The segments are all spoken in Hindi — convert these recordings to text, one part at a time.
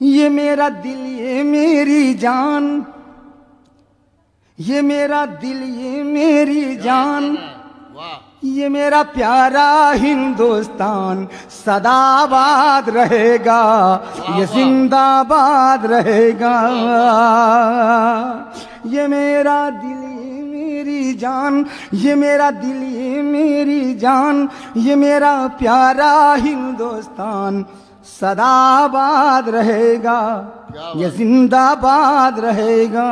ये मेरा दिल ये मेरी जान, ये मेरा दिल ये मेरी जान, वाह ये मेरा प्यारा हिंदुस्तान सदाबाद रहेगा, ये जिंदाबाद रहेगा। ये मेरा दिल ये मेरी जान, ये मेरा दिल ये मेरी जान, ये मेरा प्यारा हिंदुस्तान सदाबाद रहेगा, ये जिंदाबाद रहेगा।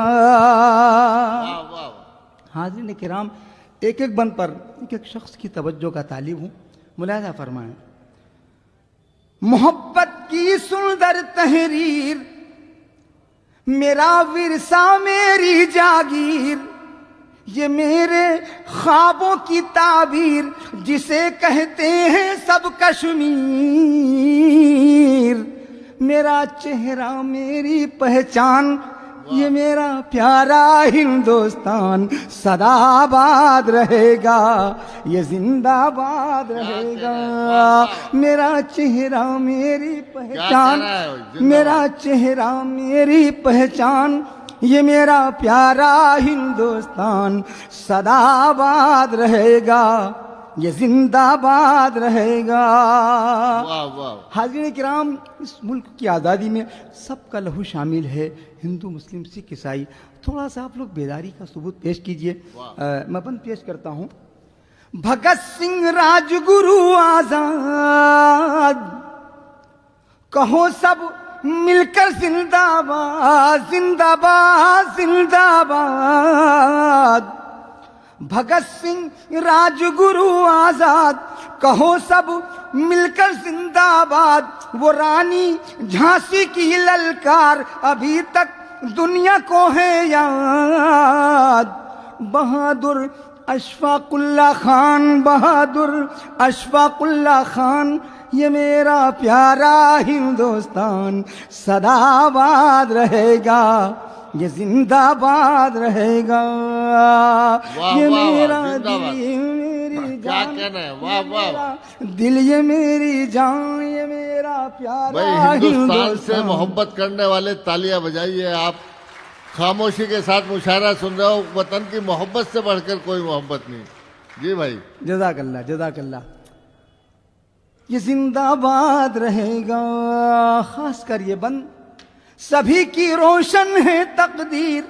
वाह वाह। हाज़रीन किराम, एक एक बंद पर एक एक शख्स की तवज्जो का तालिब हूँ, मुलाहिज़ा फरमाएं। मोहब्बत की सुंदर तहरीर, मेरा विरसा मेरी जागीर, ये मेरे ख्वाबों की ताबीर, जिसे कहते हैं सब कश्मीर। मेरा चेहरा मेरी पहचान, ये मेरा प्यारा हिंदुस्तान सदाबाद रहेगा, ये जिंदाबाद रहेगा। मेरा चेहरा मेरी पहचान, मेरा चेहरा मेरी पहचान, ये मेरा प्यारा हिंदुस्तान सदाबाद रहेगा, ये जिंदाबाद रहेगा। वाह वाह। हाज़रीन किराम, इस मुल्क की आज़ादी में सबका लहू शामिल है, हिंदू मुस्लिम सिख ईसाई। थोड़ा सा आप लोग बेदारी का सबूत पेश कीजिए। मैं बंद पेश करता हूँ। भगत सिंह राजगुरु आजाद, कहो सब मिलकर जिंदाबाद जिंदाबाद जिंदाबाद। भगत सिंह राजगुरु आजाद, कहो सब मिलकर जिंदाबाद। वो रानी झांसी की ललकार अभी तक दुनिया को है याद। बहादुर अशफाकुल्ला खान, बहादुर अशफाकुल्ला खान, ये मेरा प्यारा हिंदुस्तान सदाबाद रहेगा, ये जिंदाबाद रहेगा। ये मेरा दिल ये मेरी जान, वाह वाह। दिल ये मेरी जान, ये मेरा प्यारा भाई हिंदुस्तान से मोहब्बत करने वाले तालियां बजाइए। आप खामोशी के साथ मुशायरा सुन रहे हो। वतन की मोहब्बत से बढ़कर कोई मोहब्बत नहीं। जी भाई, जज़ाकल्लाह जज़ाकल्लाह। ये जिंदाबाद रहेगा। खास कर ये बंद, सभी की रोशन है तकदीर,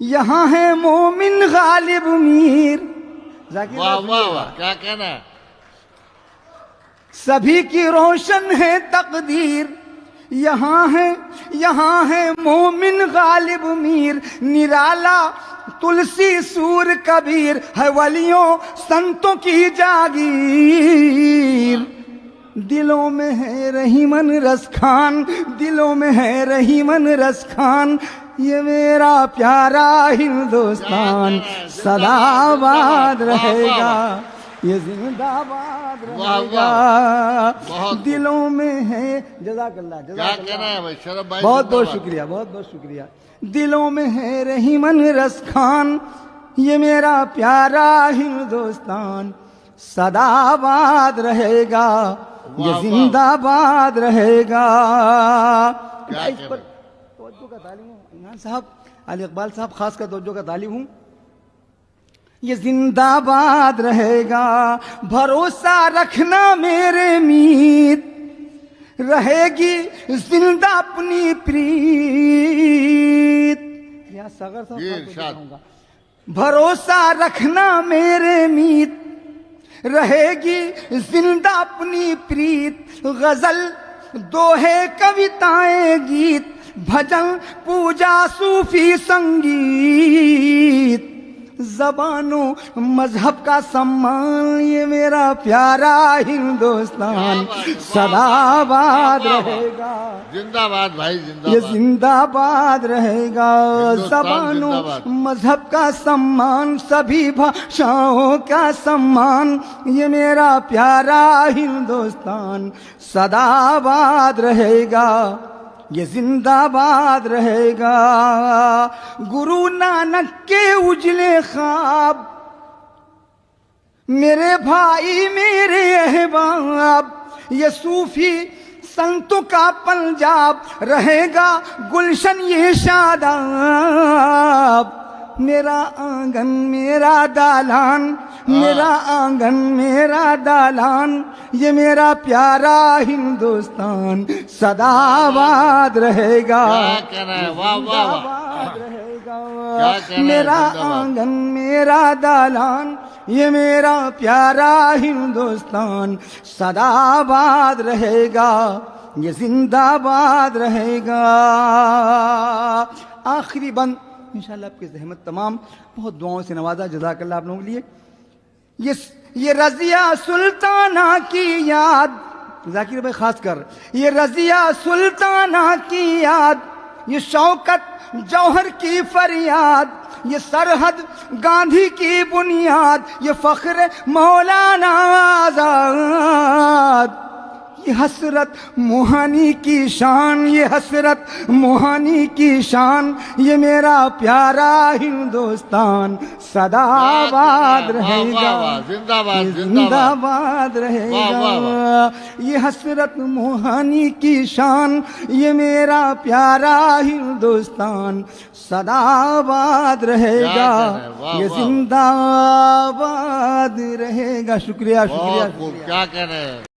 यहां है मोमिन गालिब मीर। वाह वाह वाह, क्या कहना है। सभी की रोशन है तकदीर, यहाँ है मोमिन गालिब मीर। निराला तुलसी सूर कबीर, है वलियों संतों की जागीर। दिलों में है रहीमन रस खान, दिलों में है रहीमन रस खान, ये मेरा प्यारा हिंदुस्तान सदाबाद रहेगा, ये जिंदाबाद रहेगा। दिलों में है। जज़ाकल्लाह जज़ाकल्लाह। बहुत बहुत शुक्रिया, बहुत बहुत शुक्रिया। दिलों में है रहीमन रस खान, ये मेरा प्यारा हिंदुस्तान सदाबाद रहेगा, ये जिंदाबाद रहेगा। इस पर तवज्जो का तालिब हूँ इमरान साहब, अली इकबाल साहब खास कर तवज्जो का तालिब हूँ। ये जिंदाबाद रहेगा। भरोसा रखना मेरे मीत, रहेगी जिंदा अपनी प्रीत। यहाँ सागर साहब, भरोसा रखना मेरे मीत, रहेगी जिंदा अपनी प्रीत। गजल दोहे कविताएं गीत, भजन पूजा सूफी संगीत। ज़बानों मजहब का सम्मान, ये मेरा प्यारा हिंदुस्तान सदाबाद रहेगा, जिंदाबाद भाई जिंदाबाद, ये जिंदाबाद रहेगा। ज़बानों मजहब का सम्मान, सभी भाषाओं का सम्मान, ये मेरा प्यारा हिंदुस्तान सदाबाद रहेगा, ये जिंदाबाद रहेगा। गुरु नानक के उजले ख्वाब, मेरे भाई मेरे अहबाब, ये सूफी संतों का पंजाब रहेगा गुलशन ये शादाब। मेरा आंगन मेरा दालान, मेरा आंगन मेरा दालान, ये मेरा प्यारा हिंदुस्तान सदाबाद रहेगा। क्या कहना है, वाह वाह वाह, जिंदाबाद रहेगा। क्या कहना है, मेरा जिंदाबाद। आंगन मेरा दालान, ये मेरा प्यारा हिंदुस्तान सदाबाद रहेगा, ये जिंदाबाद रहेगा। आखिरी बंद इंशाल्लाह आपकी जहमत तमाम बहुत दुआओं से नवाजा, जज़ाकल्लाह आप लोगों के लिए। ये रज़िया सुल्ताना की याद, जाकिर भाई खास कर, ये रज़िया सुल्ताना की याद, ये शौकत जौहर की फरियाद, ये सरहद गांधी की बुनियाद, ये फख्र मौलाना आजाद, ये हसरत मोहानी की शान, ये हसरत मोहानी की शान, ये मेरा प्यारा हिंदुस्तान सदाबाद रहेगा, जिंदाबाद जिंदाबाद जिंदाबाद रहेगा। वाह, वाह, ये हसरत मोहानी की शान, ये मेरा प्यारा हिंदुस्तान सदाबाद रहेगा, क्या कह रहे हैं, वाह, ये वाह। जिंदाबाद रहेगा। शुक्रिया शुक्रिया बहुत खूब, क्या कह रहे हैं।